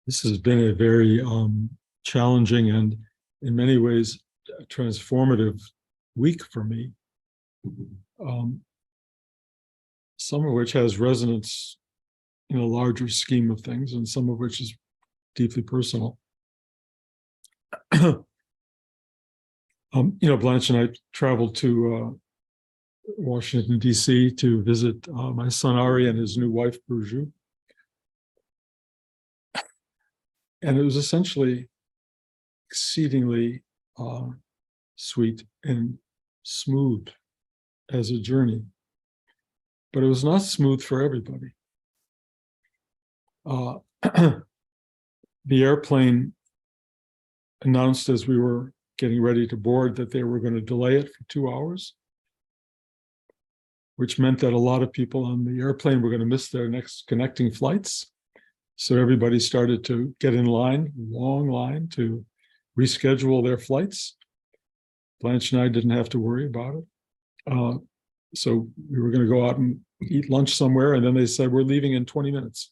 This has been a very challenging and, in many ways, transformative week for me. Some of which has resonance in a larger scheme of things, and some of which is deeply personal. Blanche and I traveled to Washington, D.C. to visit my son Ari and his new wife, Burju. And it was essentially exceedingly sweet and smooth as a journey. But it was not smooth for everybody. The airplane announced as we were getting ready to board that they were going to delay it for 2 hours, which meant that a lot of people on the airplane were going to miss their next connecting flights. So everybody started to get in line, long line, to reschedule their flights. Blanche and I didn't have to worry about it. So we were going to go out and eat lunch somewhere, and then they said, we're leaving in 20 minutes.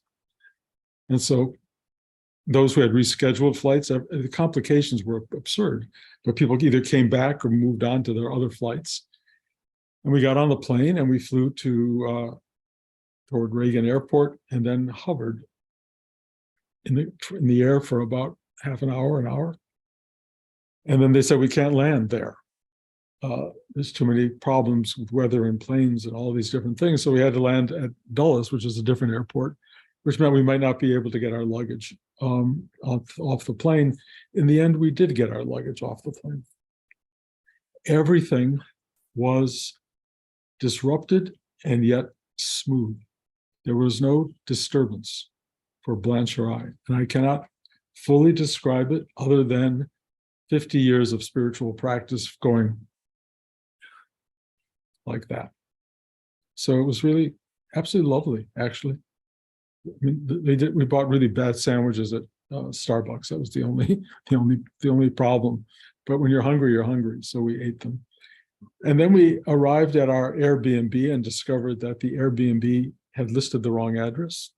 And so those who had rescheduled flights, the complications were absurd, but people either came back or moved on to their other flights. And we got on the plane and we flew toward Reagan Airport, and then hovered in the air for about half an hour. And then they said, we can't land there. There's too many problems with weather and planes and all these different things. So we had to land at Dulles, which is a different airport, which meant we might not be able to get our luggage off the plane. In the end, we did get our luggage off the plane. Everything was disrupted and yet smooth. There was no disturbance for Blanche or I, and I cannot fully describe it other than 50 years of spiritual practice going like that. So it was really absolutely lovely, actually. I mean, we bought really bad sandwiches at Starbucks. That was the only problem. But when you're hungry, so we ate them. And then we arrived at our Airbnb and discovered that the Airbnb had listed the wrong address.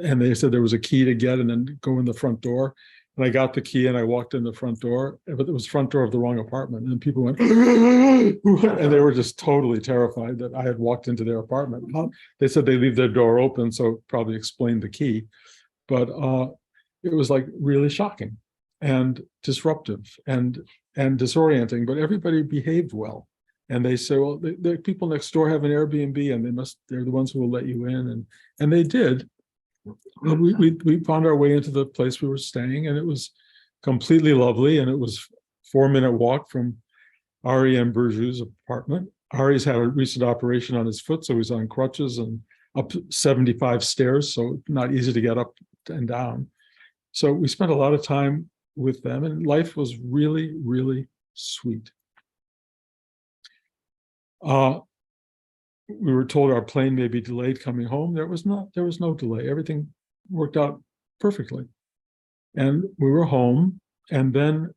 And they said there was a key to get and then go in the front door. And I got the key and I walked in the front door, but it was front door of the wrong apartment. And people went, and they were just totally terrified that I had walked into their apartment. They said they leave their door open, so probably explained the key. But it was like really shocking and disruptive and disorienting, but everybody behaved well. And they said, well, the people next door have an Airbnb and they're the ones who will let you in. And they did. We found our way into the place we were staying, and it was completely lovely. And it was a 4-minute walk from Ari and Burju's apartment. Ari's had a recent operation on his foot, so he's on crutches and up 75 stairs, so not easy to get up and down. So we spent a lot of time with them, and life was really, really sweet. We were told our plane may be delayed coming home. There was no delay. Everything worked out perfectly. And we were home. And then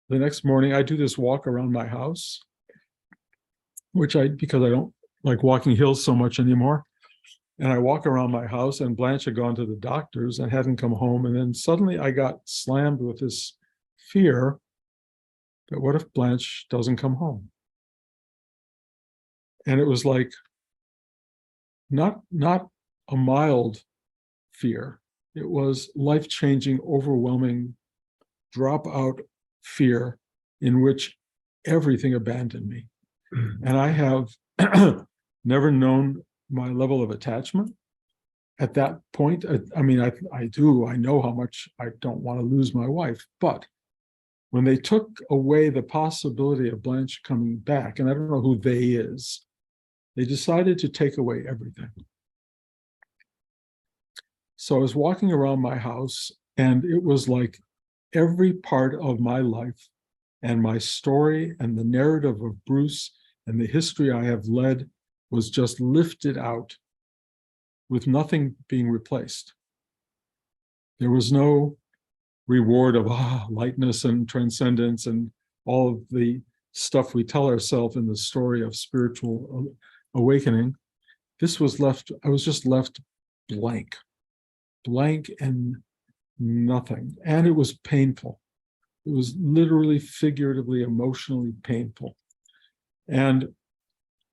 the next morning, I do this walk around my house, because I don't like walking hills so much anymore. And I walk around my house, and Blanche had gone to the doctors and hadn't come home. And then suddenly I got slammed with this fear that what if Blanche doesn't come home? And it was like not a mild fear. It was life-changing, overwhelming, drop-out fear in which everything abandoned me. And I have never known my level of attachment at that point. I mean, I know how much I don't want to lose my wife, but when they took away the possibility of Blanche coming back, and I don't know who they is, they decided to take away everything. So I was walking around my house, and it was like every part of my life and my story and the narrative of Bruce and the history I have led was just lifted out with nothing being replaced. There was no reward of lightness and transcendence and all of the stuff we tell ourselves in the story of spiritual awakening. I was just left blank and nothing. And it was painful. It was literally, figuratively, emotionally painful. And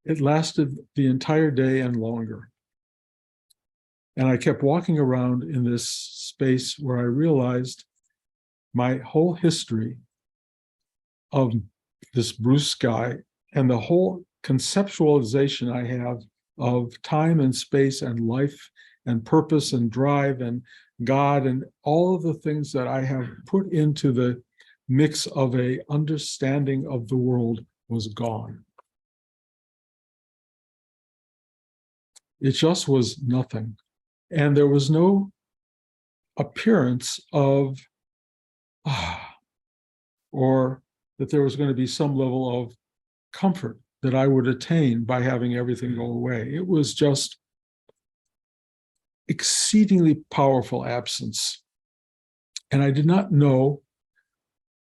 it lasted the entire day and longer. And I kept walking around in this space where I realized my whole history of this blue sky and the whole conceptualization I have of time and space and life and purpose and drive and God and all of the things that I have put into the mix of a understanding of the world was gone. It just was nothing. And there was no appearance of, or that there was going to be some level of comfort that I would attain by having everything go away. It was just exceedingly powerful absence. And I did not know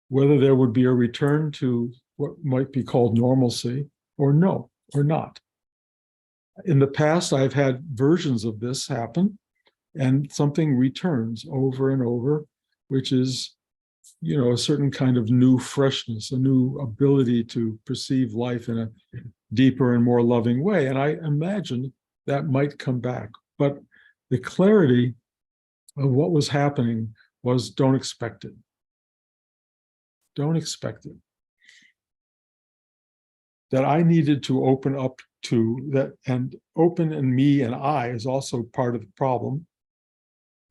whether there would be a return to what might be called normalcy or no, or not. In the past, I've had versions of this happen, and something returns over and over, which is, you know, a certain kind of new freshness, a new ability to perceive life in a deeper and more loving way. And I imagine that might come back. But the clarity of what was happening was, don't expect it. Don't expect it. That I needed to open up to that, and open in me and I is also part of the problem,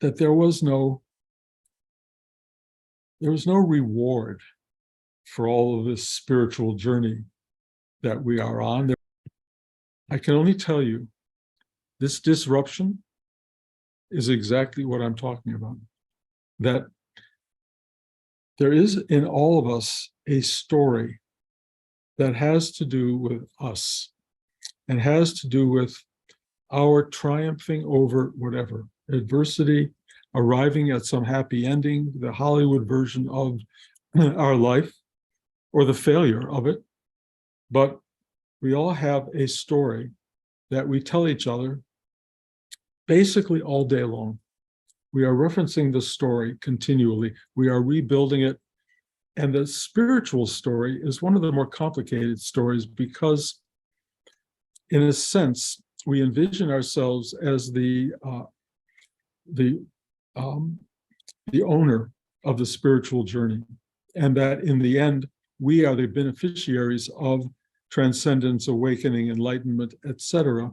that there was no reward for all of this spiritual journey that we are on. I can only tell you, this disruption is exactly what I'm talking about. That there is in all of us a story that has to do with us and has to do with our triumphing over whatever adversity, arriving at some happy ending, the Hollywood version of our life, or the failure of it. But we all have a story that we tell each other basically all day long. We are referencing the story continually. We are rebuilding it. And the spiritual story is one of the more complicated stories because, in a sense, we envision ourselves as the owner of the spiritual journey, and that in the end, we are the beneficiaries of transcendence, awakening, enlightenment, etc.,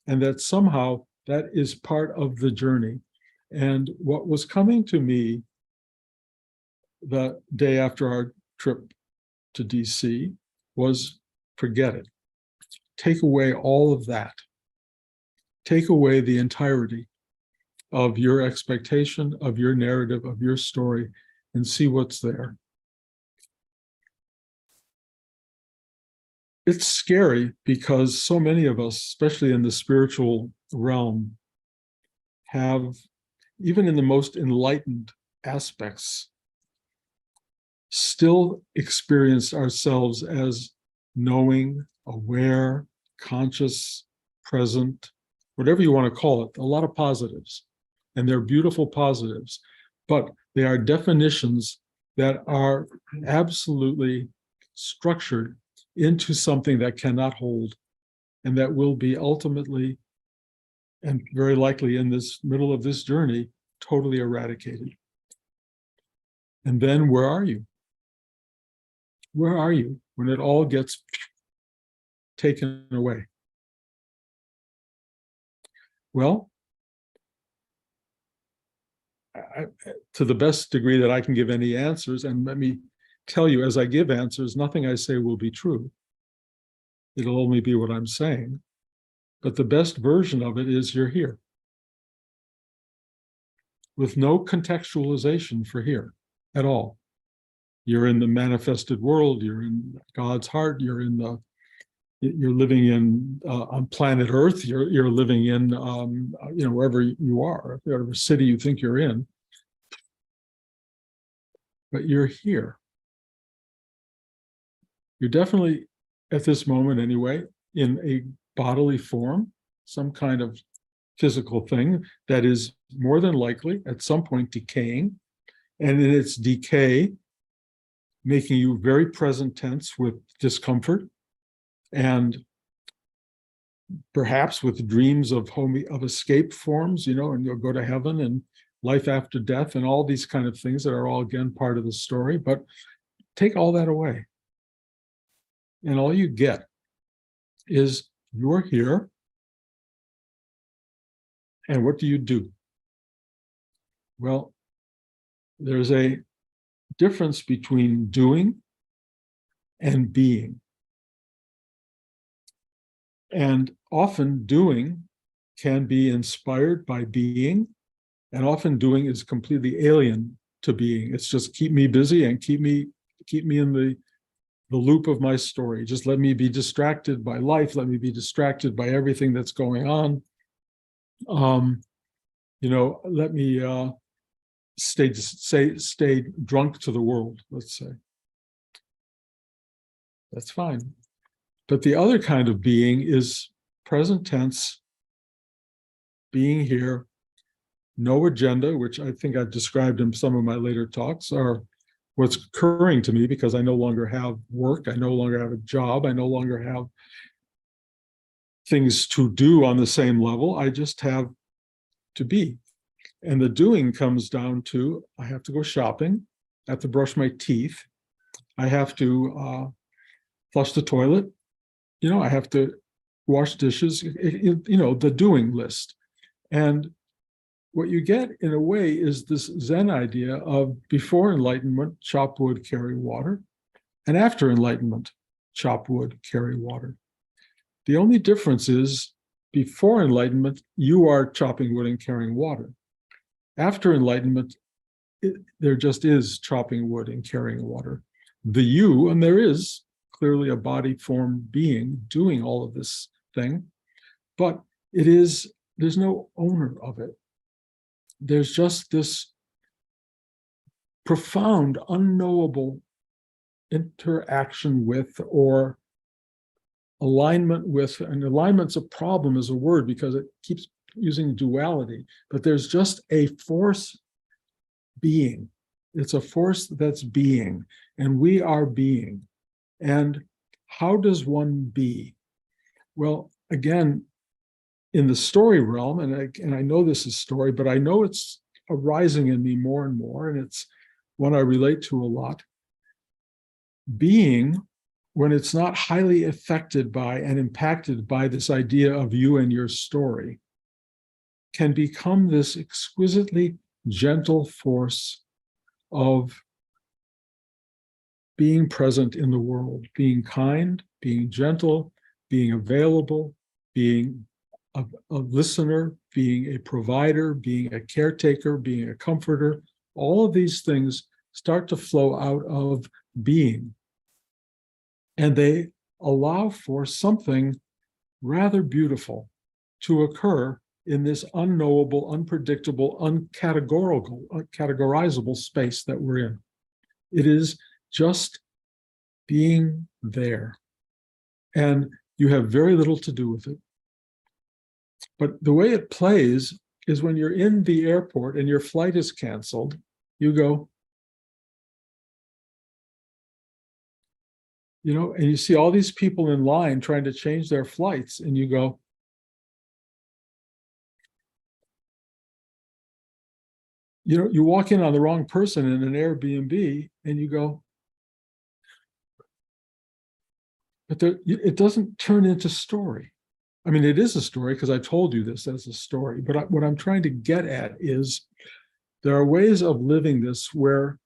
and that somehow that is part of the journey. And what was coming to me the day after our trip to DC was, forget it. Take away all of that. Take away the entirety of your expectation, of your narrative, of your story, and see what's there. It's scary because so many of us, especially in the spiritual realm, have, even in the most enlightened aspects, still experienced ourselves as knowing, aware, conscious, present, whatever you want to call it, a lot of positives. And they're beautiful positives, but they are definitions that are absolutely structured into something that cannot hold, and that will be ultimately, and very likely in this middle of this journey, totally eradicated. And then where are you? Where are you when it all gets taken away? Well, to the best degree that I can give any answers, and let me tell you, as I give answers, nothing I say will be true. It'll only be what I'm saying. But the best version of it is, you're here, with no contextualization for here at all. You're in the manifested world, you're in God's heart, you're living in on planet Earth, you're living in wherever you are, whatever city you think you're in, but you're here. You're definitely, at this moment anyway, in a bodily form, some kind of physical thing that is more than likely at some point decaying, and in its decay, making you very present tense with discomfort and perhaps with dreams of escape forms, and you'll go to heaven and life after death and all these kind of things that are all, again, part of the story. But take all that away, and all you get is you're here, and what do? Well, there's a difference between doing and being. And often doing can be inspired by being, and often doing is completely alien to being. It's just keep me busy and keep me in the loop of my story. Just let me be distracted by life. Let me be distracted by everything that's going on. Let me stay drunk to the world, let's say. That's fine. But the other kind of being is present tense, being here, no agenda, which I think I've described in some of my later talks, are what's occurring to me because I no longer have work, I no longer have a job, I no longer have things to do on the same level. I just have to be. And the doing comes down to, I have to go shopping, I have to brush my teeth, I have to flush the toilet, I have to wash dishes, the doing list. And what you get, in a way, is this Zen idea of before enlightenment, chop wood, carry water, and after enlightenment, chop wood, carry water. The only difference is before enlightenment, you are chopping wood and carrying water. After enlightenment, there just is chopping wood and carrying water. The you, and there is clearly a body form being doing all of this thing, but there's no owner of it. There's just this profound, unknowable interaction with, or alignment with, and alignment's a problem as a word because it keeps using duality, but there's just a force being. It's a force that's being, and we are being. And how does one be? Well, again, in the story realm, and I know this is story, but I know it's arising in me more and more, and it's one I relate to a lot. Being, when it's not highly affected by and impacted by this idea of you and your story, can become this exquisitely gentle force of being present in the world, being kind, being gentle, being available, being a listener, being a provider, being a caretaker, being a comforter. All of these things start to flow out of being. And they allow for something rather beautiful to occur in this unknowable, unpredictable, uncategorizable space that we're in. It is just being there. And you have very little to do with it. But the way it plays is when you're in the airport and your flight is canceled, you go, and you see all these people in line trying to change their flights, and you go, you walk in on the wrong person in an Airbnb, and you go, but it doesn't turn into story. I mean, it is a story because I told you this as a story, but what I'm trying to get at is there are ways of living this where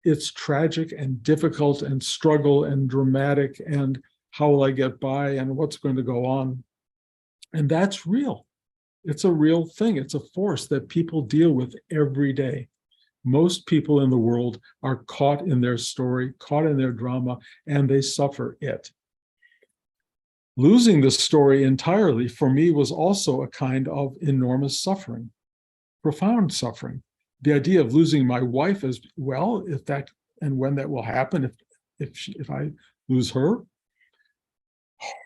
it's tragic and difficult and struggle and dramatic and how will I get by and what's going to go on. And that's real. It's a real thing. It's a force that people deal with every day. Most people in the world are caught in their story, caught in their drama, and they suffer it. Losing the story entirely for me was also a kind of enormous suffering, profound suffering. The idea of losing my wife as well, if that and when that will happen, if I lose her,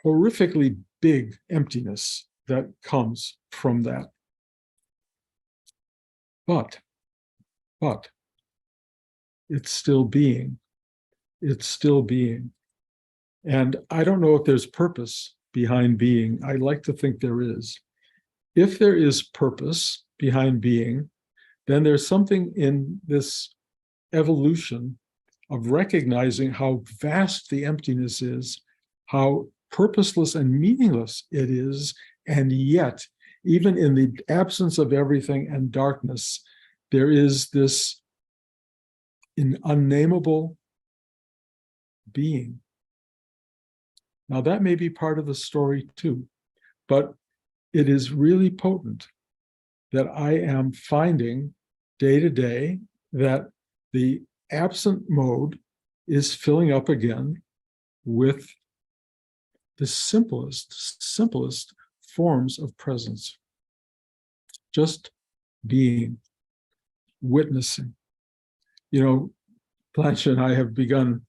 horrifically big emptiness that comes from that. But, but it's still being. It's still being. And I don't know if there's purpose behind being. I like to think there is. If there is purpose behind being, then there's something in this evolution of recognizing how vast the emptiness is, how purposeless and meaningless it is, and yet, even in the absence of everything and darkness, there is this unnameable being. Now, that may be part of the story too, but it is really potent that I am finding day to day that the absent mode is filling up again with the simplest forms of presence. Just being, witnessing. You know, Blanche and I have begun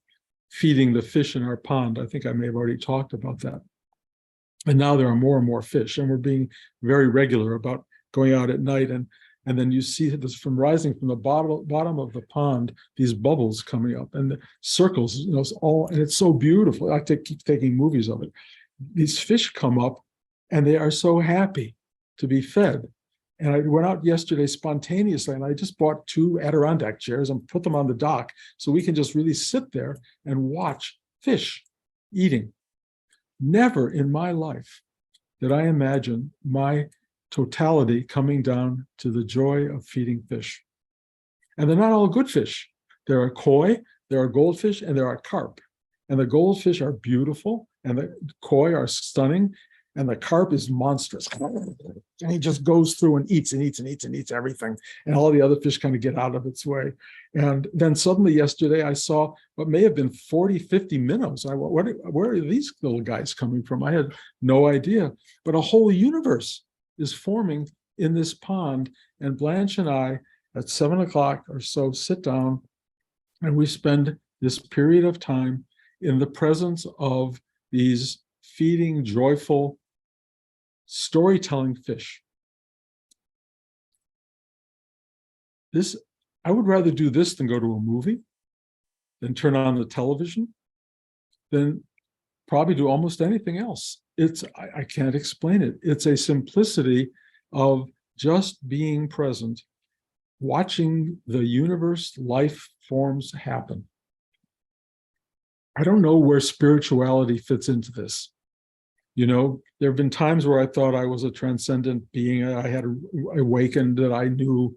feeding the fish in our pond. I think I may have already talked about that. And now there are more and more fish, and we're being very regular about going out at night, and then you see this from rising from the bottom of the pond, these bubbles coming up and the circles, you know, it's all, and it's so beautiful. I keep taking movies of it. These fish come up and they are so happy to be fed. And I went out yesterday spontaneously, and I just bought 2 Adirondack chairs and put them on the dock so we can just really sit there and watch fish eating. Never in my life did I imagine my totality coming down to the joy of feeding fish. And they're not all good fish. There are koi, there are goldfish, and there are carp. And the goldfish are beautiful, and the koi are stunning, and the carp is monstrous. And he just goes through and eats and eats and eats and eats everything. And all the other fish kind of get out of its way. And then suddenly yesterday I saw what may have been 40, 50 minnows. I went, where are these little guys coming from? I had no idea. But a whole universe is forming in this pond. And Blanche and I, at 7 o'clock or so, sit down and we spend this period of time in the presence of these feeding, joyful, storytelling fish. This, I would rather do this than go to a movie, than turn on the television, than probably do almost anything else. It's, I can't explain it. It's a simplicity of just being present, watching the universe, life forms happen. I don't know where spirituality fits into this. You know, there have been times where I thought I was a transcendent being. I had awakened, that I knew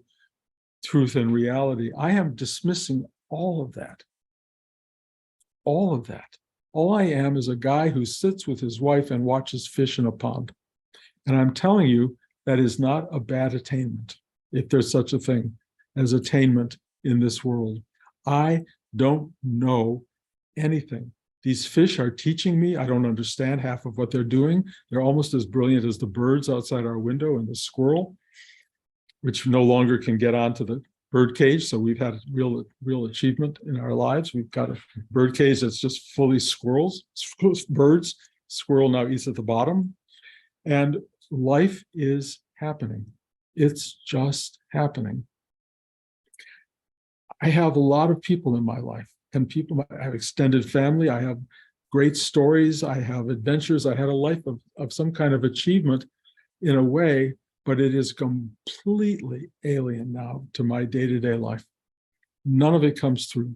truth and reality. I am dismissing all of that. All of that. All I am is a guy who sits with his wife and watches fish in a pond. And I'm telling you, that is not a bad attainment, if there's such a thing as attainment in this world. I don't know anything. These fish are teaching me. I don't understand half of what they're doing. They're almost as brilliant as the birds outside our window and the squirrel, which no longer can get onto the bird cage. So we've had real achievement in our lives. We've got a bird cage that's just fully squirrels, birds. Squirrel now eats at the bottom. And life is happening. It's just happening. I have a lot of people in my life. And people, I have extended family, I have great stories, I have adventures, I had a life of some kind of achievement in a way, but it is completely alien now to my day-to-day life. None of it comes through.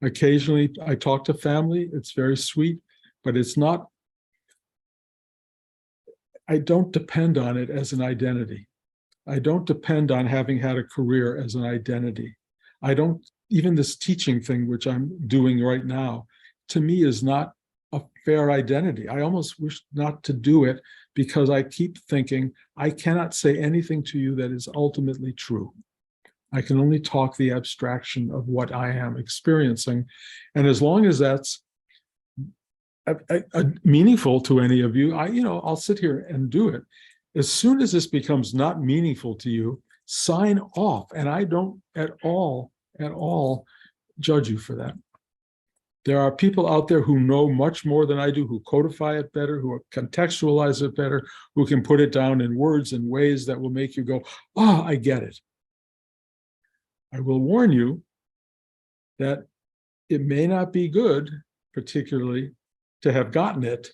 Occasionally, I talk to family, it's very sweet, but it's not, I don't depend on it as an identity. I don't depend on having had a career as an identity. I don't, even this teaching thing, which I'm doing right now, to me is not a fair identity. I almost wish not to do it because I keep thinking, I cannot say anything to you that is ultimately true. I can only talk the abstraction of what I am experiencing. And as long as that's meaningful to any of you, I'll sit here and do it. As soon as this becomes not meaningful to you, sign off. And I don't at all judge you for that. There are people out there who know much more than I do, who codify it better, who contextualize it better, who can put it down in words in ways that will make you go, oh, I get it. I will warn you that it may not be good, particularly to have gotten it,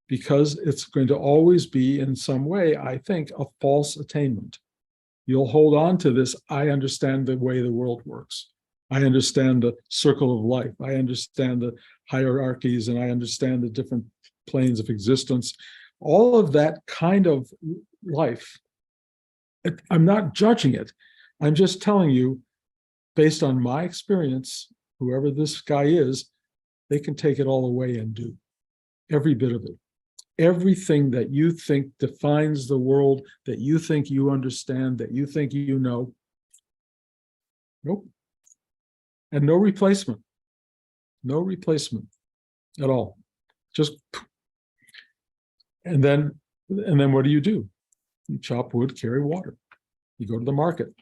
because it's going to always be in some way, I think, a false attainment. You'll hold on to this, I understand the way the world works. I understand the circle of life. I understand the hierarchies, and I understand the different planes of existence. All of that kind of life, I'm not judging it. I'm just telling you, based on my experience, whoever this guy is, they can take it all away and do every bit of it. Everything that you think defines the world, that you think you understand, that you think you know, nope. And no replacement. No replacement at all. Just, and then what do? You chop wood, carry water. You go to the market.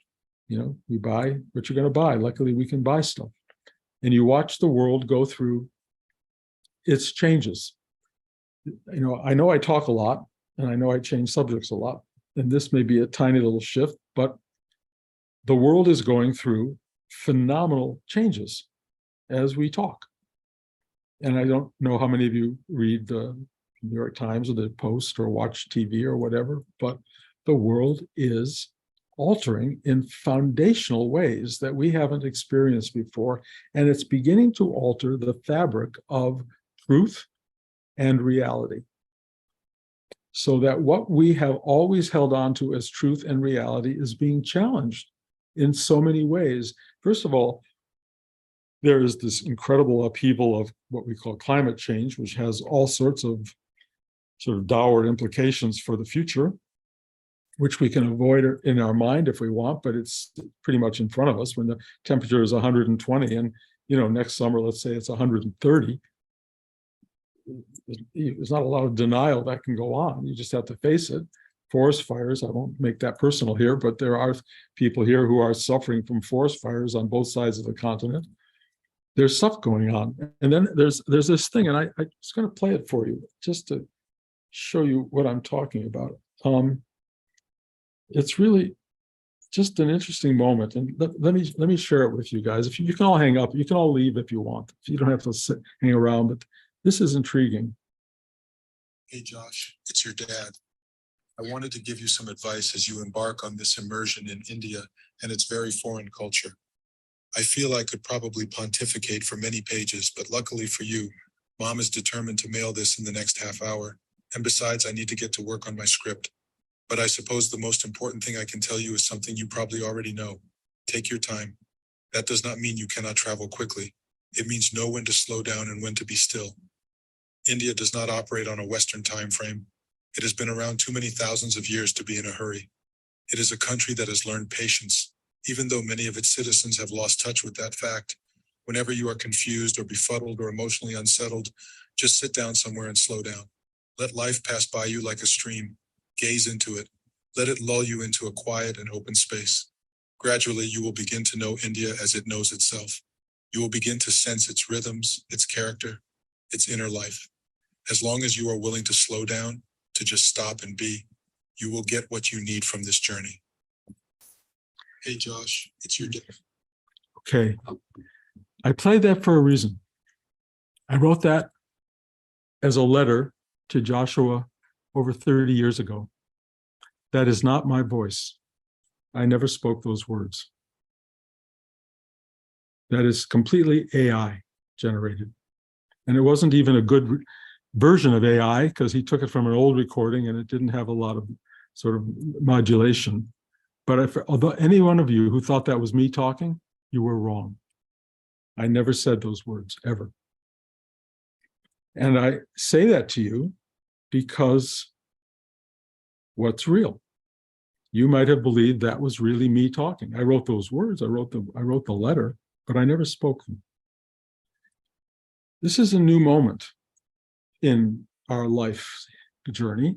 You buy what you're going to buy. Luckily, we can buy stuff. And you watch the world go through its changes. I know I talk a lot, and I know I change subjects a lot, and this may be a tiny little shift, but the world is going through phenomenal changes as we talk. And I don't know how many of you read the New York Times or the Post or watch TV or whatever, but the world is altering in foundational ways that we haven't experienced before, and it's beginning to alter the fabric of truth and reality. So that what we have always held on to as truth and reality is being challenged in so many ways. First of all, there is this incredible upheaval of what we call climate change, which has all sorts of sort of dour implications for the future, which we can avoid in our mind if we want, but it's pretty much in front of us when the temperature is 120 and, next summer, let's say it's 130. There's not a lot of denial that can go on. You just have to face it. Forest fires, I won't make that personal here, but there are people here who are suffering from forest fires on both sides of the continent. There's stuff going on. And then there's this thing, and I'm just going to play it for you just to show you what I'm talking about. It's really just an interesting moment. And let me share it with you guys. If you can all hang up, you can all leave if you want. If you don't have to hang around, but this is intriguing. Hey, Josh, it's your dad. I wanted to give you some advice as you embark on this immersion in India and its very foreign culture. I feel I could probably pontificate for many pages, but luckily for you, Mom is determined to mail this in the next half hour. And besides, I need to get to work on my script. But I suppose the most important thing I can tell you is something you probably already know. Take your time. That does not mean you cannot travel quickly. It means know when to slow down and when to be still. India does not operate on a Western time frame. It has been around too many thousands of years to be in a hurry. It is a country that has learned patience, even though many of its citizens have lost touch with that fact. Whenever you are confused or befuddled or emotionally unsettled, just sit down somewhere and slow down. Let life pass by you like a stream. Gaze into it. Let it lull you into a quiet and open space. Gradually, you will begin to know India as it knows itself. You will begin to sense its rhythms, its character, its inner life. As long as you are willing to slow down, to just stop and be, you will get what you need from this journey. Hey, Josh, it's your day. Okay. I played that for a reason. I wrote that as a letter to Joshua over 30 years ago. That is not my voice. I never spoke those words. That is completely AI generated. And it wasn't even a good version of AI because he took it from an old recording and it didn't have a lot of sort of modulation. But although any one of you who thought that was me talking, you were wrong. I never said those words, ever. And I say that to you because what's real? You might have believed that was really me talking. I wrote those words, I wrote the letter, but I never spoke them. This is a new moment in our life journey,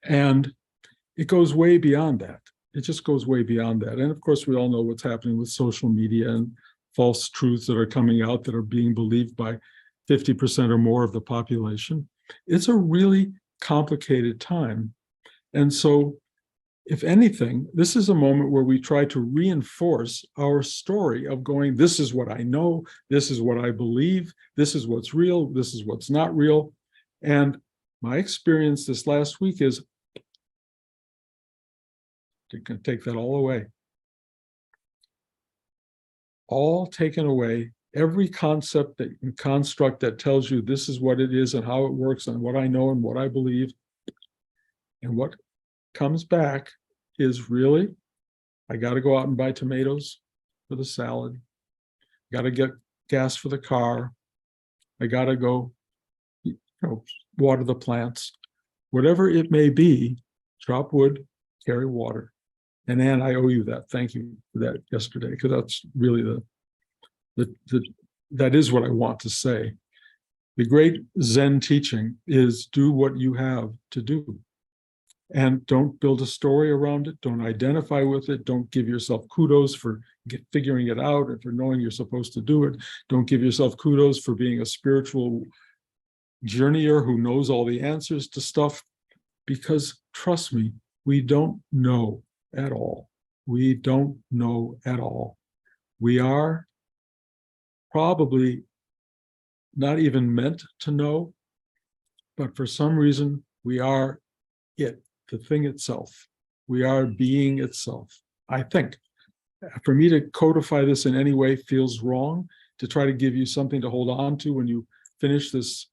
and it goes way beyond that. It just goes way beyond that. And of course, we all know what's happening with social media and false truths that are coming out that are being believed by 50% or more of the population. It's a really complicated time. And so if anything, this is a moment where we try to reinforce our story of going, this is what I know, this is what I believe, this is what's real, this is what's not real. And my experience this last week is you can take that all away. All taken away, every concept and construct that tells you this is what it is and how it works and what I know and what I believe. And what comes back is really, I got to go out and buy tomatoes for the salad. Got to get gas for the car. I got to go, water the plants. Whatever it may be, chop wood, carry water. And Anne, I owe you that. Thank you for that yesterday, because that's really that is what I want to say. The great Zen teaching is do what you have to do. And don't build a story around it. Don't identify with it. Don't give yourself kudos for figuring it out and for knowing you're supposed to do it. Don't give yourself kudos for being a spiritual journeyer who knows all the answers to stuff, because trust me, we don't know at all. We don't know at all. We are probably not even meant to know, but for some reason, we are it, the thing itself. We are being itself. I think for me to codify this in any way feels wrong. To try to give you something to hold on to when you finish this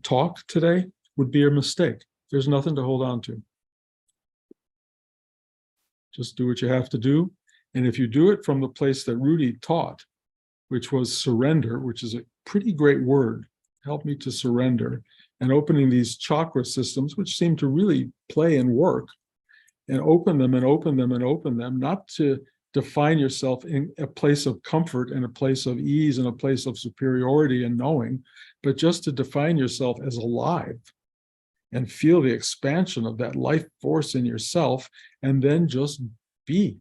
talk today would be a mistake. There's nothing to hold on to. Just do what you have to do. And if you do it from the place that Rudy taught, which was surrender, which is a pretty great word, help me to surrender, and opening these chakra systems, which seem to really play and work, and open them and open them and open them, not to define yourself in a place of comfort and a place of ease and a place of superiority and knowing, but just to define yourself as alive and feel the expansion of that life force in yourself, and then just be.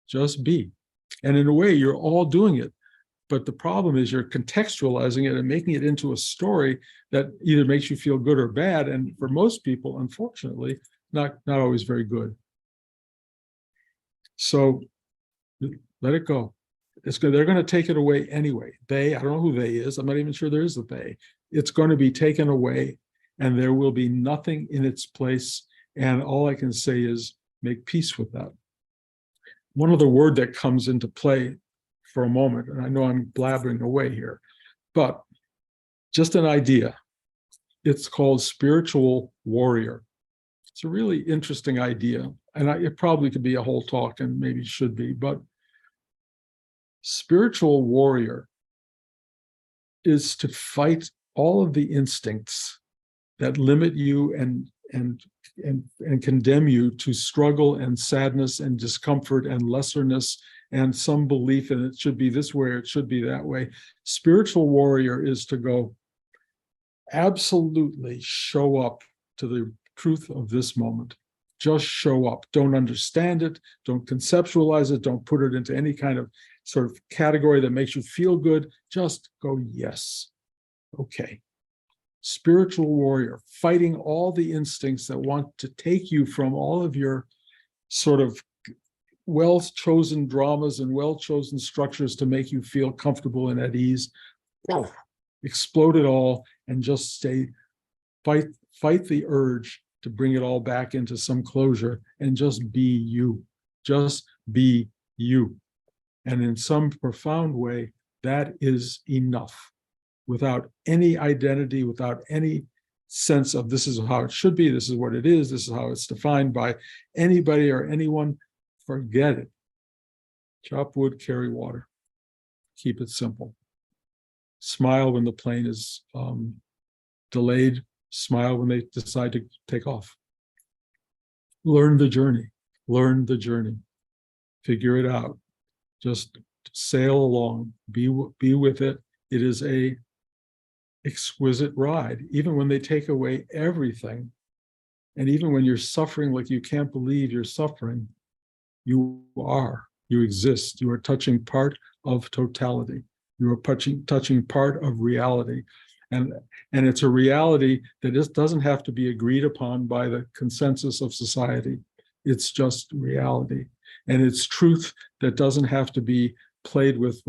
Just be. And in a way, you're all doing it. But the problem is you're contextualizing it and making it into a story that either makes you feel good or bad. And for most people, unfortunately, not always very good. So let it go. They're going to take it away anyway. I don't know who they is. I'm not even sure there is a they. It's going to be taken away, and there will be nothing in its place. And all I can say is make peace with that. One other word that comes into play for a moment, and I know I'm blabbering away here, but just an idea. It's called spiritual warrior. It's a really interesting idea, and it probably could be a whole talk, and maybe should be, but spiritual warrior is to fight all of the instincts that limit you and condemn you to struggle and sadness and discomfort and lesserness and some belief in it should be this way or it should be that way. Spiritual warrior is to go absolutely show up to the truth of this moment. Just show up. Don't understand it. Don't conceptualize it. Don't put it into any kind of sort of category that makes you feel good. Just go, yes. Okay. Spiritual warrior, fighting all the instincts that want to take you from all of your sort of well-chosen dramas and well-chosen structures to make you feel comfortable and at ease. Explode it all and just fight the urge to bring it all back into some closure and just be you. Just be you. And in some profound way, that is enough. Without any identity, without any sense of this is how it should be, this is what it is, this is how it's defined by anybody or anyone, forget it. Chop wood, carry water. Keep it simple. Smile when the plane is delayed. Smile when they decide to take off. Learn the journey. Learn the journey. Figure it out. Just sail along. Be with it. It is a exquisite ride, even when they take away everything. And even when you're suffering like you can't believe you're suffering, you exist. You are touching part of totality. You are touching part of reality. And it's a reality that just doesn't have to be agreed upon by the consensus of society. It's just reality. And it's truth that doesn't have to be played with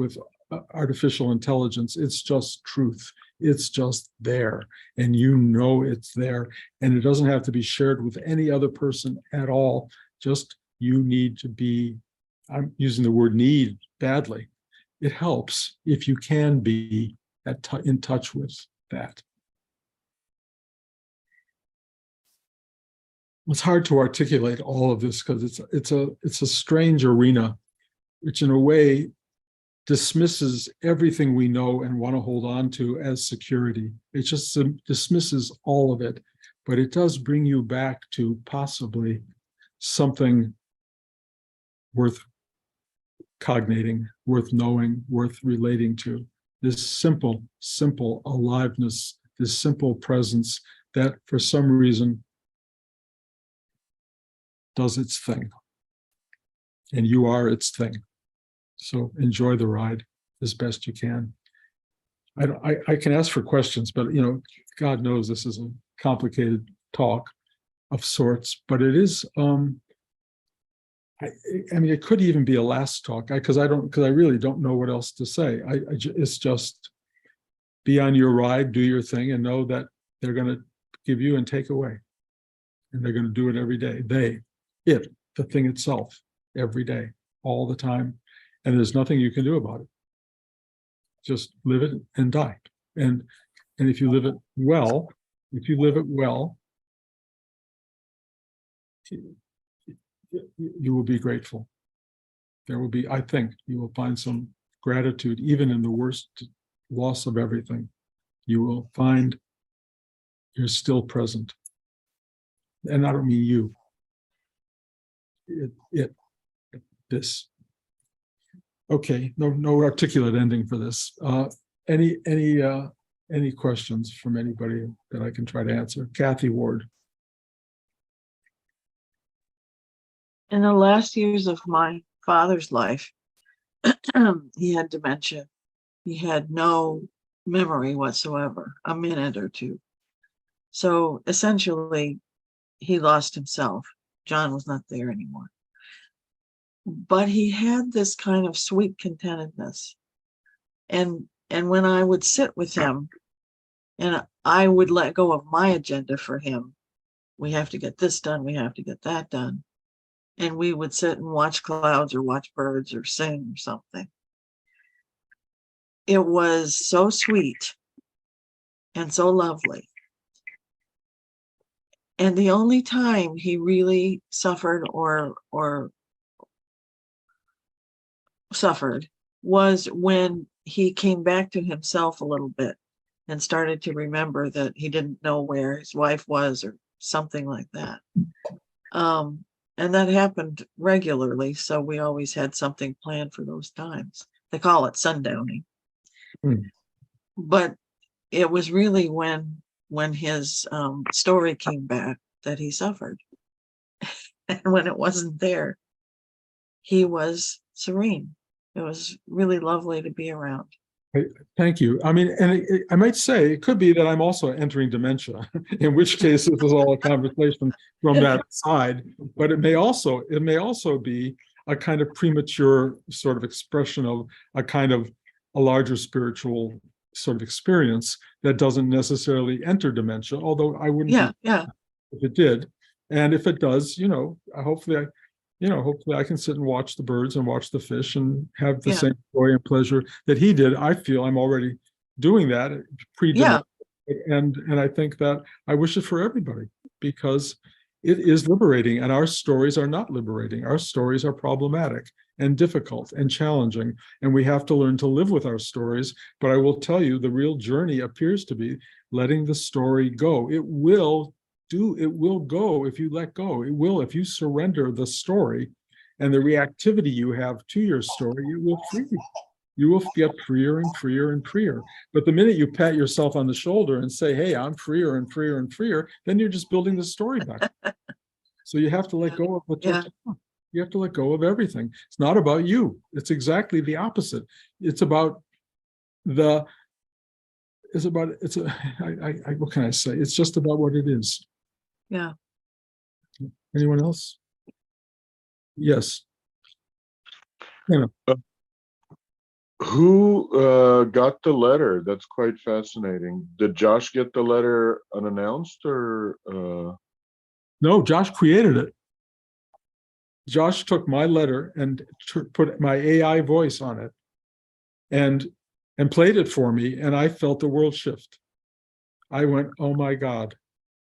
artificial intelligence. It's just truth. It's just there. And you know it's there. And it doesn't have to be shared with any other person at all. Just you need to be, I'm using the word need badly. It helps if you can be in touch with that. It's hard to articulate all of this because it's a strange arena, which in a way dismisses everything we know and want to hold on to as security. It just dismisses all of it, but it does bring you back to possibly something worth cognating, worth knowing, worth relating to. This simple aliveness, this simple presence that for some reason does its thing. And you are its thing. So enjoy the ride as best you can. I can ask for questions, but God knows this is a complicated talk of sorts, but it is, I mean, it could even be a last talk because I really don't know what else to say. It's just be on your ride, do your thing, and know that they're going to give you and take away. And they're going to do it every day. The thing itself, every day, all the time. And there's nothing you can do about it. Just live it and die. And if you live it well, you will be grateful. There will be, I think, you will find some gratitude, even in the worst loss of everything. You will find you're still present. And I don't mean you. This. Okay, no articulate ending for this. Any questions from anybody that I can try to answer? Kathy Ward. In the last years of my father's life, he had dementia. He had no memory whatsoever, a minute or two. So essentially, he lost himself. John was not there anymore. But he had this kind of sweet contentedness. And when I would sit with him and I would let go of my agenda for him, we have to get this done, we have to get that done. And we would sit and watch clouds or watch birds or sing or something. It was so sweet and so lovely. And the only time he really suffered was when he came back to himself a little bit and started to remember that he didn't know where his wife was or something like that. And that happened regularly, so we always had something planned for those times. They call it sundowning. But it was really when his story came back that he suffered. And when it wasn't there, he was serene. It was really lovely to be around. Thank you. I mean, and I might say it could be that I'm also entering dementia, in which case this is all a conversation from that side. But it may also be a kind of premature sort of expression of a kind of a larger spiritual sort of experience that doesn't necessarily enter dementia, although I wouldn't if it did. And if it does, hopefully I can sit and watch the birds and watch the fish and have the same joy and pleasure that he did. I feel I'm already doing that pre-dementia. And I think that I wish it for everybody because it is liberating, and our stories are not liberating. Our stories are problematic and difficult and challenging, and we have to learn to live with our stories. But I will tell you, the real journey appears to be letting the story go. It will go if you let go. It will, if you surrender the story and the reactivity you have to your story, it will free you. You will get freer and freer and freer. But the minute you pat yourself on the shoulder and say, hey, I'm freer and freer and freer, then you're just building the story back. So you have to let go of the You have to let go of everything. It's not about you. It's exactly the opposite. It's about is about, it's a, what can I say? It's just about what it is. Yeah. Anyone else? Yes. Yeah. Who got the letter? That's quite fascinating. Did Josh get the letter unannounced or No, Josh created it. Josh took my letter and put my AI voice on it and played it for me, and I felt the world shift. I went, oh my God,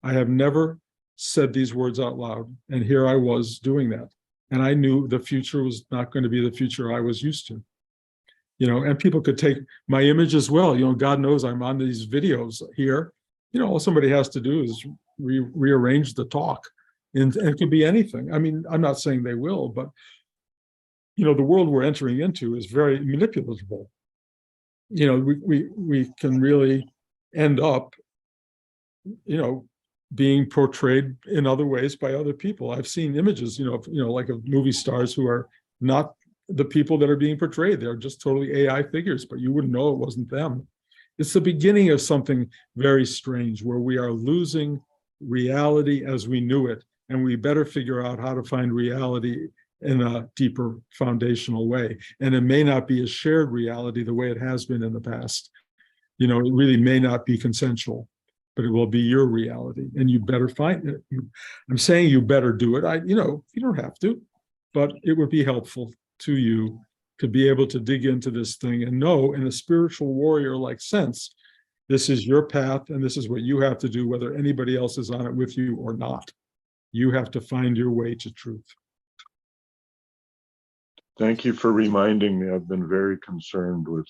I have never said these words out loud. And here I was doing that. And I knew the future was not going to be the future I was used to. You know, and people could take my image as well. You know, God knows I'm on these videos here. You know, all somebody has to do is rearrange the talk. And it could be anything. I mean, I'm not saying they will, but, you know, the world we're entering into is very manipulatable. You know, we can really end up, you know, being portrayed in other ways by other people. I've seen images, you know, like of movie stars who are not the people that are being portrayed. They're just totally AI figures, but you wouldn't know it wasn't them. It's the beginning of something very strange where we are losing reality as we knew it, and we better figure out how to find reality in a deeper foundational way. And it may not be a shared reality the way it has been in the past. You know, it really may not be consensual, but it will be your reality, and you better find it. I'm saying you better do it. You know, you don't have to, but it would be helpful to you to be able to dig into this thing and know in a spiritual warrior-like sense, this is your path and this is what you have to do, whether anybody else is on it with you or not. You have to find your way to truth. thank you for reminding me. I've been very concerned with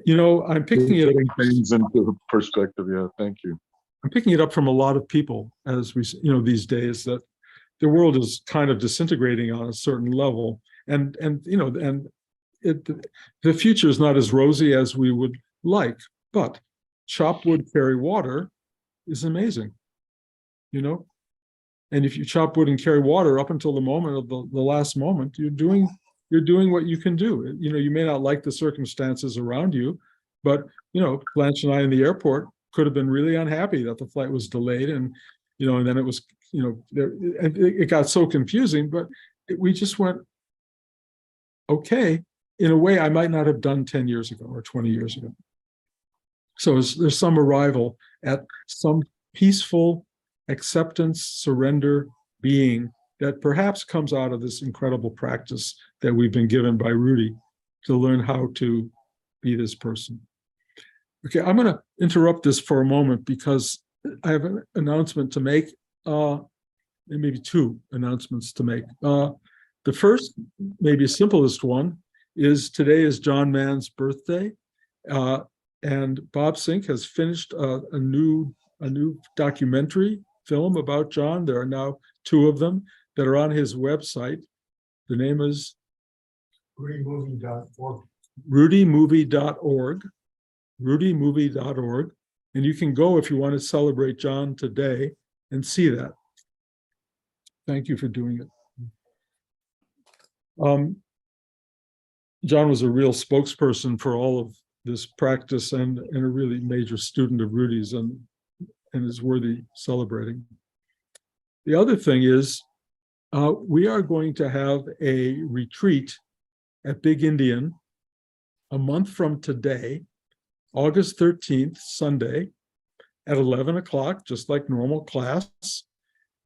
You know, I'm picking it putting up. things into perspective. Yeah, thank you. I'm picking it up from a lot of people as we, you know, these days, that the world is kind of disintegrating on a certain level, and you know, and the future is not as rosy as we would like, but chop wood, carry water is amazing, you know. And if you chop wood and carry water up until the moment of the last moment, you're doing what you can do. You know, you may not like the circumstances around you, but, you know, Blanche and I in the airport could have been really unhappy that the flight was delayed. And, you know, and then it was, you know, it got so confusing, but we just went, okay, in a way I might not have done 10 years ago or 20 years ago. So there's some arrival at some peaceful acceptance, surrender being that perhaps comes out of this incredible practice that we've been given by Rudy to learn how to be this person. Okay, I'm going to interrupt this for a moment because I have an announcement to make, and maybe two announcements to make. The first, maybe simplest one, is today is John Mann's birthday, and Bob Sink has finished a new documentary film about John. There are now two of them that are on his website. The name is rudymovie.org. rudymovie.org. And you can go if you want to celebrate John today and see that. Thank you for doing it. John was a real spokesperson for all of this practice and a really major student of Rudy's and is worthy celebrating. The other thing is we are going to have a retreat at Big Indian a month from today, August 13th, Sunday, at 11 o'clock, just like normal class.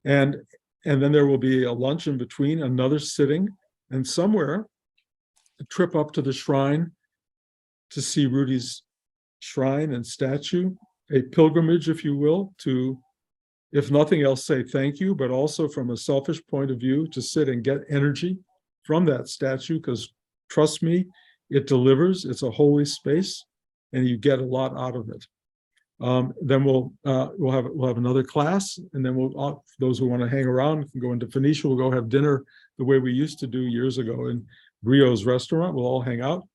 And then there will be a lunch in between, another sitting, and somewhere a trip up to the shrine to see Rudy's shrine and statue, a pilgrimage, if you will, to, if nothing else, say thank you, but also from a selfish point of view, to sit and get energy from that statue, because trust me, it delivers. It's a holy space, and you get a lot out of it. Then we'll have another class, and then we'll, those who want to hang around can go into Phoenicia. We'll go have dinner the way we used to do years ago in Brio's restaurant. We'll all hang out,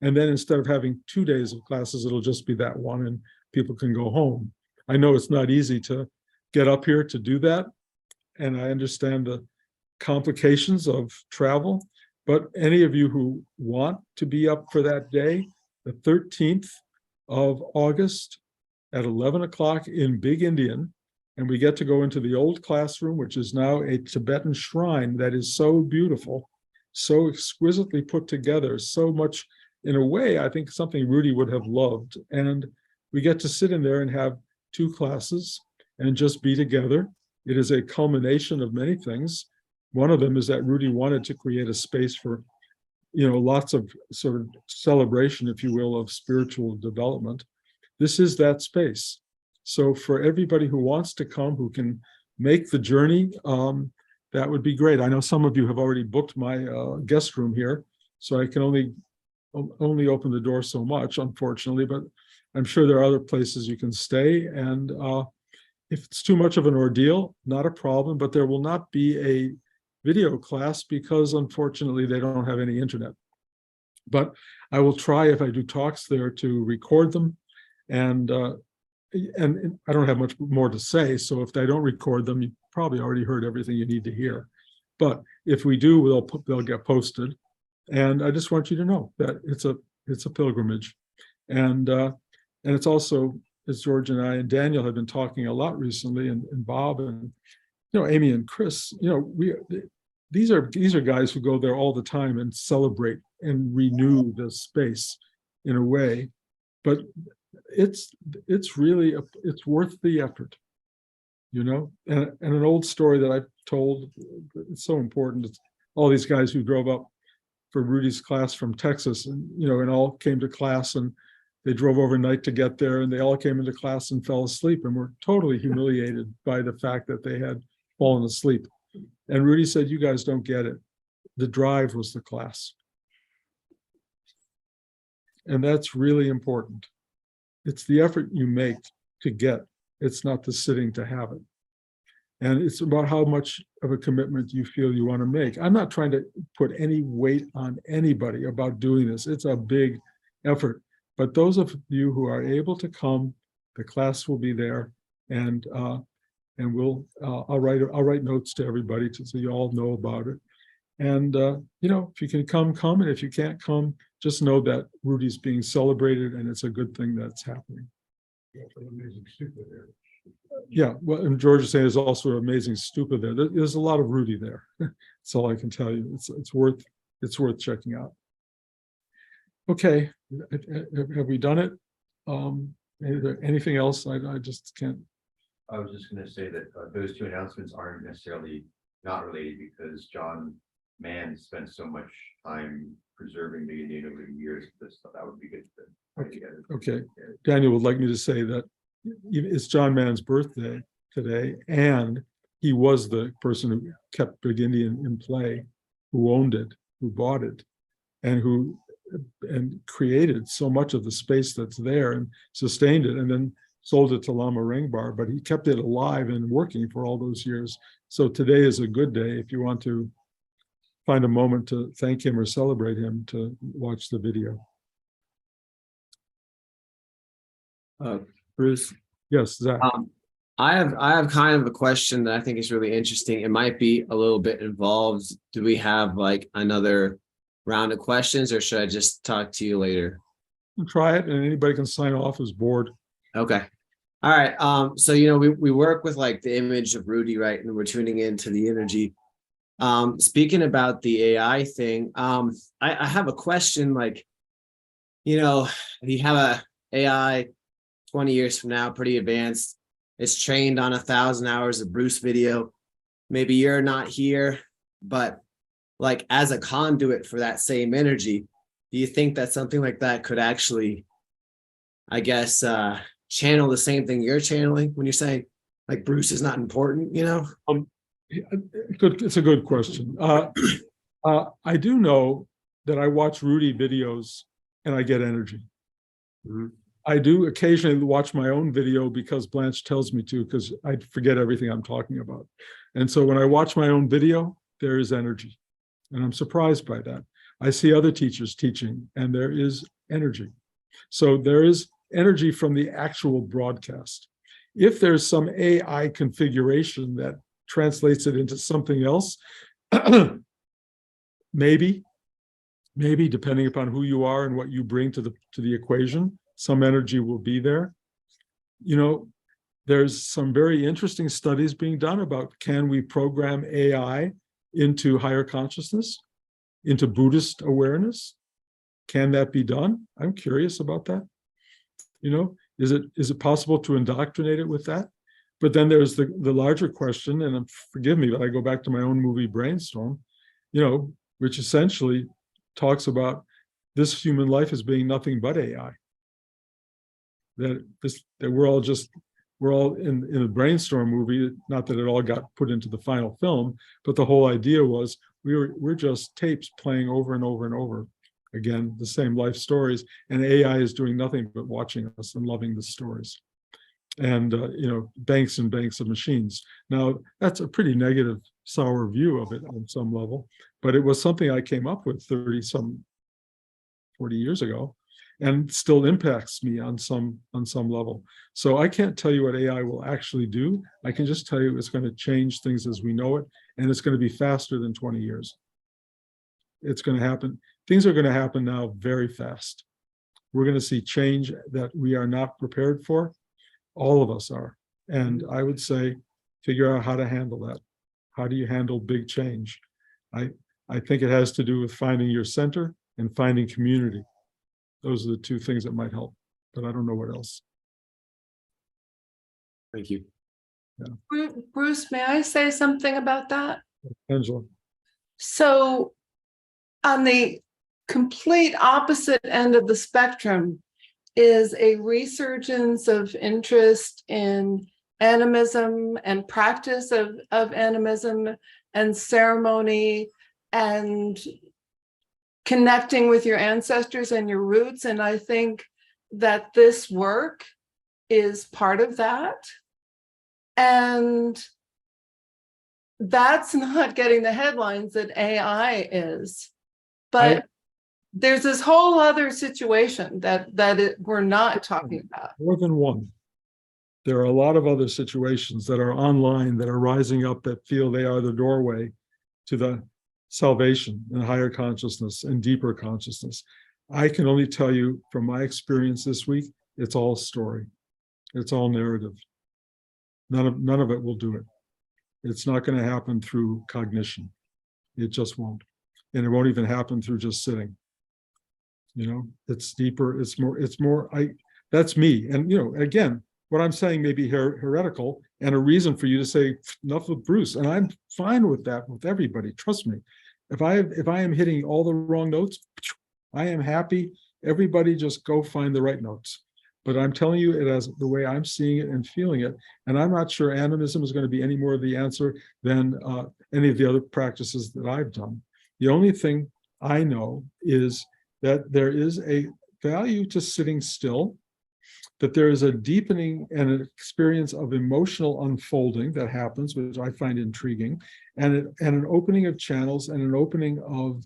and then instead of having 2 days of classes, it'll just be that one, and people can go home. I know it's not easy to get up here to do that, and I understand the complications of travel, but any of you who want to be up for that day, the 13th of August at 11 o'clock in Big Indian. And we get to go into the old classroom, which is now a Tibetan shrine that is so beautiful, so exquisitely put together, so much, in a way, I think something Rudy would have loved. And we get to sit in there and have 2 classes and just be together. It is a culmination of many things. One of them is that Rudy wanted to create a space for, lots of sort of celebration, if you will, of spiritual development. This is that space. So for everybody who wants to come, who can make the journey, that would be great. I know some of you have already booked my guest room here, so I can only open the door so much, unfortunately, but I'm sure there are other places you can stay. And if it's too much of an ordeal, not a problem, but there will not be a video class because unfortunately they don't have any internet. But I will try, if I do talks there, to record them. And I don't have much more to say, so if I don't record them, you probably already heard everything you need to hear. But if we do, they'll get posted. And I just want you to know that it's a pilgrimage, and it's also, as George and I and Daniel have been talking a lot recently, and Bob and Amy and Chris, these are guys who go there all the time and celebrate and renew the space in a way, but it's really it's worth the effort, and an old story that I've told, it's so important. It's all these guys who drove up for Rudy's class from Texas, and all came to class, and they drove overnight to get there, and they all came into class and fell asleep and were totally humiliated by the fact that they had fallen asleep. And Rudy said, "You guys don't get it. The drive was the class." And that's really important. It's the effort you make to get. It's not the sitting to have it. And it's about how much of a commitment you feel you want to make. I'm not trying to put any weight on anybody about doing this. It's a big effort. But those of you who are able to come, the class will be there, and I'll write notes to everybody so you all know about it. And if you can come, and if you can't come, just know that Rudy's being celebrated, and it's a good thing that's happening. Yeah, well, and George is saying there's also an amazing stupa there. There's a lot of Rudy there. That's all I can tell you. It's worth checking out. Okay, have we done it? Is there anything else? I just can't. I was just going to say that those 2 announcements aren't necessarily not related, because John Mann spent so much time preserving the Indian over the years. That would be good to put together. Okay, Daniel would like me to say that it's John Mann's birthday today, and he was the person who kept Big Indian in play, who owned it, who bought it, and created so much of the space that's there and sustained it, and then sold it to Lama Ringbar, but he kept it alive and working for all those years. So today is a good day if you want to find a moment to thank him or celebrate him, to watch the video. Bruce. Yes, Zach. I have kind of a question that I think is really interesting. It might be a little bit involved. Do we have like another round of questions, or should I just talk to you later? Try it, and anybody can sign off who's bored. Okay. All right. So we work with like the image of Rudy, right? And we're tuning into the energy. Speaking about the AI thing, I have a question. Like, you have a AI 20 years from now, pretty advanced. It's trained on 1,000 hours of Bruce video. Maybe you're not here, but like as a conduit for that same energy, do you think that something like that could actually, I guess, channel the same thing you're channeling when you're saying like Bruce is not important, It's a good question. I do know that I watch Rudy videos and I get energy. Mm-hmm. I do occasionally watch my own video because Blanche tells me to, because I forget everything I'm talking about. And so when I watch my own video, there is energy. And I'm surprised by that. I see other teachers teaching, and there is energy. So there is energy from the actual broadcast. If there's some AI configuration that translates it into something else, maybe depending upon who you are and what you bring to the equation, some energy will be there. You know, there's some very interesting studies being done about, can we program AI into higher consciousness, into Buddhist awareness? Can that be done? I'm curious about that. You know, is it possible to indoctrinate it with that? But then there's the larger question, and forgive me, but I go back to my own movie Brainstorm, you know, which essentially talks about this human life as being nothing but AI. That we're all in a Brainstorm movie, not that it all got put into the final film, but the whole idea was we're just tapes playing over and over and over again, the same life stories, and AI is doing nothing but watching us and loving the stories. And you know, banks and banks of machines. Now, that's a pretty negative, sour view of it on some level, but it was something I came up with 40 years ago, and still impacts me on some level. So I can't tell you what AI will actually do. I can just tell you it's going to change things as we know it, and it's going to be faster than 20 years. It's going to happen. Things are going to happen now very fast. We're going to see change that we are not prepared for. All of us are. And I would say, figure out how to handle that. How do you handle big change? I think it has to do with finding your center and finding community. Those are the two things that might help, but I don't know what else. Thank you. Bruce, may I say something about that? Angela. So on the complete opposite end of the spectrum is a resurgence of interest in animism and practice of animism and ceremony and connecting with your ancestors and your roots. And I think that this work is part of that. And that's not getting the headlines that AI is. But there's this whole other situation that we're not talking about. More than one. There are a lot of other situations that are online that are rising up that feel they are the doorway to the salvation and higher consciousness and deeper consciousness. I can only tell you from my experience this week, it's all story. It's all narrative. None of it will do it. It's not going to happen through cognition. It just won't. And it won't even happen through just sitting. You know, it's deeper, it's more, that's me. And, you know, again, what I'm saying may be heretical and a reason for you to say enough with Bruce. And I'm fine with that with everybody. Trust me. If I am hitting all the wrong notes, I am happy. Everybody just go find the right notes. But I'm telling you it as the way I'm seeing it and feeling it. And I'm not sure animism is going to be any more of the answer than any of the other practices that I've done. The only thing I know is that there is a value to sitting still, that there is a deepening and an experience of emotional unfolding that happens, which I find intriguing, and an opening of channels and an opening of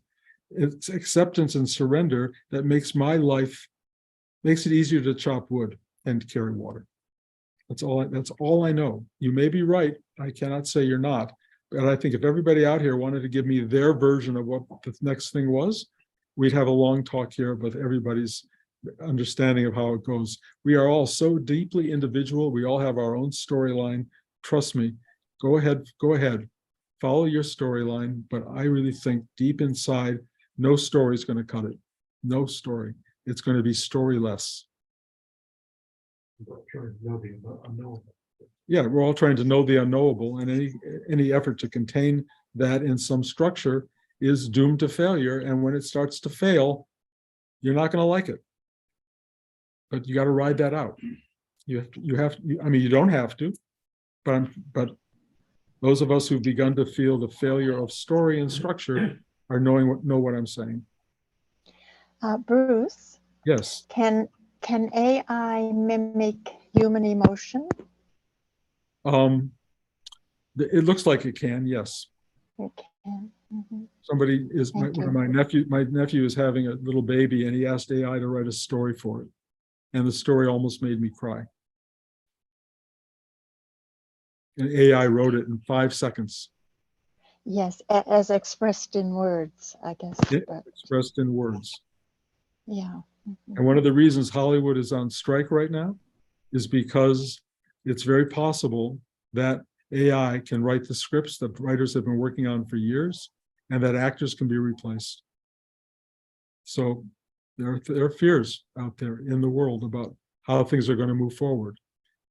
its acceptance and surrender that makes it easier to chop wood and carry water. That's all I know. You may be right. I cannot say you're not. But I think if everybody out here wanted to give me their version of what the next thing was, we'd have a long talk here about everybody's understanding of how it goes. We are all so deeply individual. We all have our own storyline. Trust me, go ahead, follow your storyline. But I really think deep inside, no story is going to cut it. No story. It's going to be storyless. Yeah, we're all trying to know the unknowable, and any effort to contain that in some structure is doomed to failure. And when it starts to fail, you're not going to like it. But you got to ride that out. You don't have to, but those of us who've begun to feel the failure of story and structure are know what I'm saying. Bruce, Yes. can AI mimic human emotion? It looks like it can, yes. It can. Mm-hmm. Somebody is my nephew is having a little baby, and he asked AI to write a story for it, and the story almost made me cry. And AI wrote it in 5 seconds. Yes, as expressed in words, I guess. Expressed in words. Yeah. And one of the reasons Hollywood is on strike right now is because it's very possible that AI can write the scripts that writers have been working on for years, and that actors can be replaced. So there are fears out there in the world about how things are going to move forward.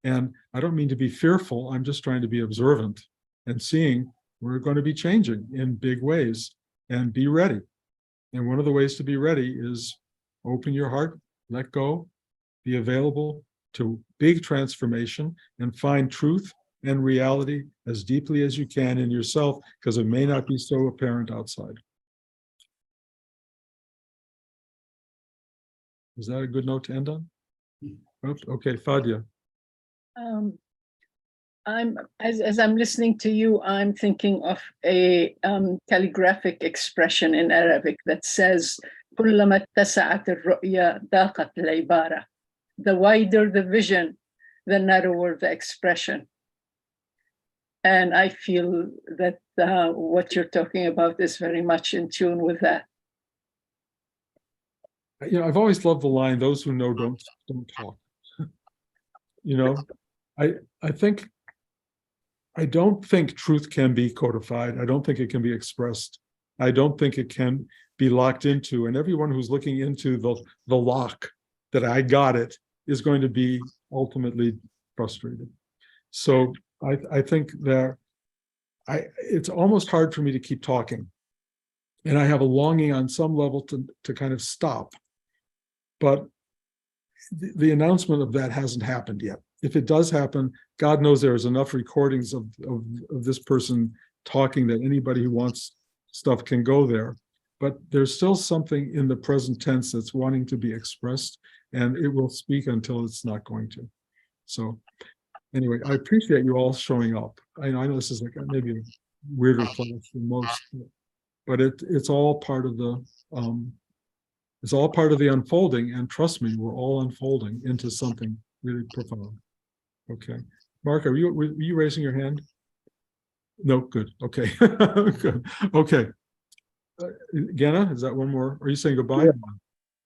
And I don't mean to be fearful. I'm just trying to be observant and seeing we're going to be changing in big ways, and be ready. And one of the ways to be ready is open your heart, let go, be available to big transformation, and find truth and reality as deeply as you can in yourself, because it may not be so apparent outside. Is that a good note to end on? Okay, Fadia. As I'm listening to you, I'm thinking of a calligraphic expression in Arabic that says, كلما اتسعت الرؤيا ضاقت العبارة. The wider the vision, the narrower the expression. And I feel that what you're talking about is very much in tune with that. You know, I've always loved the line, "Those who know don't talk." You know, I don't think truth can be codified. I don't think it can be expressed. I don't think it can be locked into. And everyone who's looking into the lock that I got it is going to be ultimately frustrated. So I think that it's almost hard for me to keep talking. And I have a longing on some level to kind of stop. But the announcement of that hasn't happened yet. If it does happen, God knows there's enough recordings of this person talking that anybody who wants stuff can go there. But there's still something in the present tense that's wanting to be expressed, and it will speak until it's not going to. So anyway, I appreciate you all showing up. I know this is like maybe a weirder class than most, but it's all part of the unfolding. And trust me, we're all unfolding into something really profound. Okay, Mark, were you raising your hand? No, good. Okay, good. Okay, Genna, is that one more? Are you saying goodbye?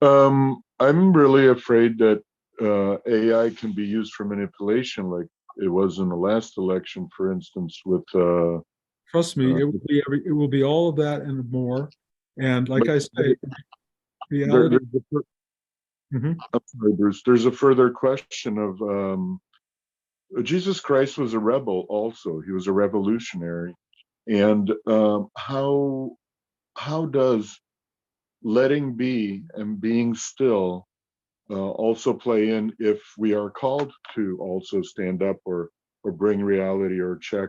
Yeah. I'm really afraid that AI can be used for manipulation, like it was in the last election, for instance, with. Trust me, it will be all of that and more. And like I say, reality. I'm sorry, Bruce. There's a further question of Jesus Christ was a rebel. Also, he was a revolutionary, and how does letting be and being still also play in if we are called to also stand up or bring reality or check?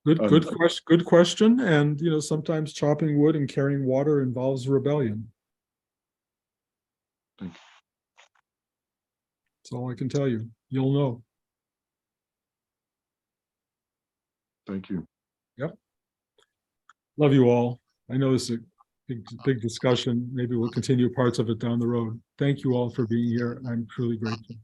Good question. And you know, sometimes chopping wood and carrying water involves rebellion. Thank you. That's all I can tell you. You'll know. Thank you. Yep. Love you all. I know this is a big discussion. Maybe we'll continue parts of it down the road. Thank you all for being here. I'm truly grateful.